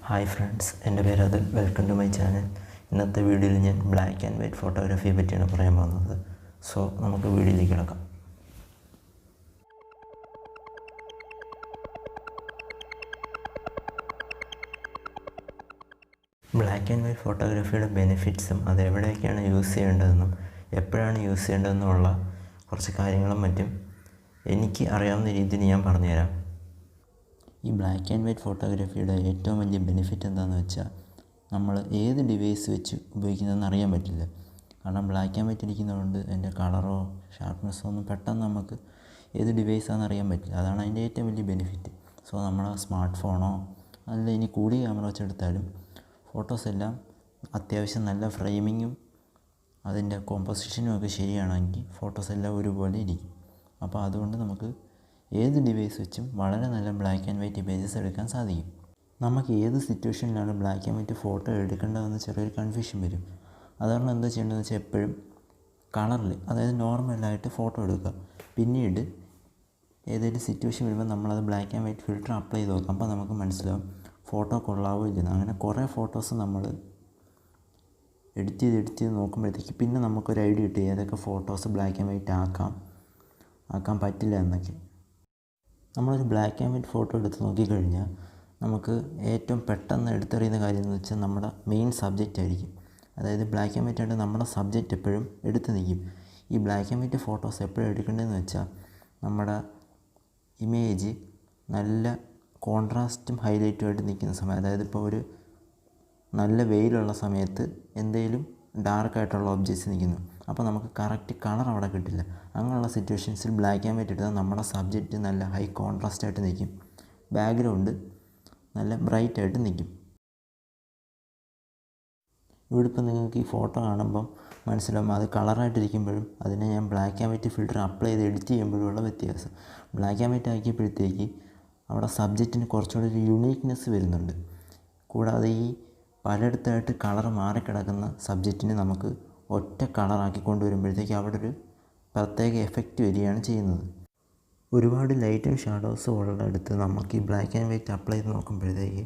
Hi friends, എൻ്റെ പേര് Atul. Welcome to my channel. ഇന്നത്തെ വീഡിയോയിൽ ഞാൻ ബ്ലാക്ക് ആൻഡ് വൈറ്റ് ഫോട്ടോഗ്രാഫിയെ പറ്റിയാണ് പറയാൻ പോകുന്നത്. സോ നമുക്ക് വീഡിയോയിലേക്ക് കിടക്കാം. ബ്ലാക്ക് ആൻഡ് വൈറ്റ് ഫോട്ടോഗ്രാഫിയുടെ ബെനിഫിറ്റ്സും അത് എവിടെയൊക്കെയാണ് യൂസ് ചെയ്യേണ്ടതെന്നും എപ്പോഴാണ് യൂസ് ചെയ്യേണ്ടതെന്നുള്ള കുറച്ച് കാര്യങ്ങളും മറ്റും എനിക്ക് അറിയാവുന്ന രീതിയിൽ ഞാൻ പറഞ്ഞുതരാം. ഈ ബ്ലാക്ക് ആൻഡ് വൈറ്റ് ഫോട്ടോഗ്രാഫിയുടെ ഏറ്റവും വലിയ ബെനിഫിറ്റ് എന്താണെന്ന് വെച്ചാൽ, നമ്മൾ ഏത് ഡിവൈസ് വെച്ച് ഉപയോഗിക്കുന്നതെന്ന് അറിയാൻ പറ്റില്ല. കാരണം ബ്ലാക്ക് ആൻഡ് വൈറ്റ് ഇരിക്കുന്നതുകൊണ്ട് അതിൻ്റെ കളറോ ഷാർപ്നെസ്സോ ഒന്നും പെട്ടെന്ന് നമുക്ക് ഏത് ഡിവൈസാണെന്ന് അറിയാൻ പറ്റില്ല. അതാണ് അതിൻ്റെ ഏറ്റവും വലിയ ബെനിഫിറ്റ്. സോ നമ്മുടെ സ്മാർട്ട് ഫോണോ അല്ല ഇനി കൂടിയ ക്യാമറ വെച്ചെടുത്താലും ഫോട്ടോസ് എല്ലാം അത്യാവശ്യം നല്ല ഫ്രെയിമിങ്ങും അതിൻ്റെ കോമ്പോസിഷനും ഒക്കെ ശരിയാണെങ്കിൽ ഫോട്ടോസ് എല്ലാം ഒരുപോലെ ഇരിക്കും. അപ്പോൾ അതുകൊണ്ട് നമുക്ക് ഏത് ഡിവൈസ് വെച്ചും വളരെ നല്ല ബ്ലാക്ക് ആൻഡ് വൈറ്റ് ഇമേജസ് എടുക്കാൻ സാധിക്കും. നമുക്ക് ഏത് സിറ്റുവേഷനിലാണ് ബ്ലാക്ക് ആൻഡ് വൈറ്റ് ഫോട്ടോ എടുക്കേണ്ടതെന്ന് ചെറിയൊരു കൺഫ്യൂഷൻ വരും. അതുകൊണ്ട് എന്താ ചെയ്യേണ്ടതെന്ന് വെച്ചാൽ, എപ്പോഴും കളറിൽ, അതായത് നോർമലായിട്ട് ഫോട്ടോ എടുക്കുക. പിന്നീട് ഏതെങ്കിലും സിറ്റുവേഷൻ വരുമ്പോൾ നമ്മളത് black and white filter apply ചെയ്ത് നോക്കാം. അപ്പോൾ നമുക്ക് മനസ്സിലാവും ഫോട്ടോ കൊള്ളാവോ ഇല്ലെന്ന്. അങ്ങനെ കുറേ ഫോട്ടോസ് നമ്മൾ എഡിറ്റ് ചെയ്ത് നോക്കുമ്പോഴത്തേക്ക് പിന്നെ നമുക്കൊരു ഐഡിയ കിട്ടും ഏതൊക്കെ ഫോട്ടോസ് ബ്ലാക്ക് ആൻഡ് വൈറ്റ് ആക്കാൻ പറ്റില്ല എന്നൊക്കെ. നമ്മളൊരു ബ്ലാക്ക് ആൻഡ് വൈറ്റ് ഫോട്ടോ എടുത്ത് നോക്കിക്കഴിഞ്ഞാൽ നമുക്ക് ഏറ്റവും പെട്ടെന്ന് എടുത്തറിയുന്ന കാര്യം എന്ന് വെച്ചാൽ നമ്മുടെ മെയിൻ സബ്ജക്റ്റ് ആയിരിക്കും. അതായത് ബ്ലാക്ക് ആൻഡ് വൈറ്റ് ആയിട്ട് നമ്മുടെ സബ്ജക്റ്റ് എപ്പോഴും എടുത്ത് നിൽക്കും. ഈ ബ്ലാക്ക് ആൻഡ് വൈറ്റ് ഫോട്ടോസ് എപ്പോഴും എടുക്കേണ്ടതെന്ന് വെച്ചാൽ, നമ്മുടെ ഇമേജ് നല്ല കോൺട്രാസ്റ്റും ഹൈലൈറ്റും ആയിട്ട് നിൽക്കുന്ന സമയം, അതായത് ഇപ്പോൾ ഒരു നല്ല വെയിലുള്ള സമയത്ത് എന്തെങ്കിലും ഡാർക്കായിട്ടുള്ള ഒബ്ജക്ട്സ് നിൽക്കുന്നു, അപ്പോൾ നമുക്ക് കറക്റ്റ് കളർ അവിടെ കിട്ടില്ല. അങ്ങനെയുള്ള സിറ്റുവേഷൻസിൽ ബ്ലാക്ക് ആൻഡ് വൈറ്റ് എടുത്താൽ നമ്മുടെ സബ്ജക്റ്റ് നല്ല ഹൈ കോൺട്രാസ്റ്റ് ആയിട്ട് നിൽക്കും, ബാക്ക്ഗ്രൗണ്ട് നല്ല ബ്രൈറ്റ് ആയിട്ട് നിൽക്കും. ഇവിടെ ഇപ്പോൾ നിങ്ങൾക്ക് ഈ ഫോട്ടോ കാണുമ്പം മനസ്സിലാവും അത് കളറായിട്ടിരിക്കുമ്പോഴും അതിനെ ഞാൻ black and white filter apply ചെയ്ത് എഡിറ്റ് ചെയ്യുമ്പോഴുള്ള വ്യത്യാസം. ബ്ലാക്ക് ആൻഡ് വൈറ്റ് ആക്കിയപ്പോഴത്തേക്ക് അവിടെ സബ്ജക്റ്റിന് കുറച്ചുകൂടി ഒരു യുണീക്നെസ് വരുന്നുണ്ട്. കൂടാതെ ഈ പലയിടത്തായിട്ട് കളർ മാറിക്കിടക്കുന്ന സബ്ജക്റ്റിന് നമുക്ക് ഒറ്റ കളറാക്കി കൊണ്ടുവരുമ്പോഴത്തേക്ക് അവിടെ ഒരു പ്രത്യേക എഫക്റ്റ് വരികയാണ് ചെയ്യുന്നത്. ഒരുപാട് ലൈറ്റും ഷാഡോസും ഉള്ളിടത്ത് നമുക്ക് ഈ ബ്ലാക്ക് ആൻഡ് വൈറ്റ് അപ്ലൈ ചെയ്ത് നോക്കുമ്പോഴത്തേക്ക്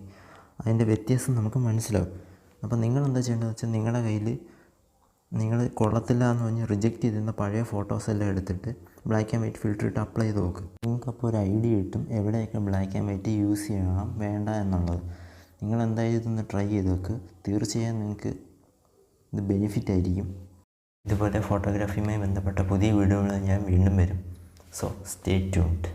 അതിൻ്റെ വ്യത്യാസം നമുക്ക് മനസ്സിലാവും. അപ്പോൾ നിങ്ങളെന്താ ചെയ്യേണ്ടതെന്ന് വെച്ചാൽ, നിങ്ങളുടെ കയ്യിൽ നിങ്ങൾ കൊള്ളത്തില്ല എന്ന് പറഞ്ഞ് റിജക്റ്റ് ചെയ്തിരുന്ന പഴയ ഫോട്ടോസ് എല്ലാം എടുത്തിട്ട് ബ്ലാക്ക് ആൻഡ് വൈറ്റ് ഫിൽറ്റർ ഇട്ട് അപ്ലൈ ചെയ്ത് നോക്ക്. നിങ്ങൾക്കപ്പോൾ ഒരു ഐഡിയ കിട്ടും എവിടെയൊക്കെ ബ്ലാക്ക് ആൻഡ് വൈറ്റ് യൂസ് ചെയ്യണം വേണ്ട എന്നുള്ളത്. നിങ്ങളെന്തായാലും ഇതൊന്ന് ട്രൈ ചെയ്ത് നോക്ക്. തീർച്ചയായും നിങ്ങൾക്ക് ഇത് ബെനിഫിറ്റ് ആയിരിക്കും. ഇതുപോലെ ഫോട്ടോഗ്രാഫിയുമായി ബന്ധപ്പെട്ട പുതിയ വീഡിയോകൾ ഞാൻ വീണ്ടും വരും. So stay tuned.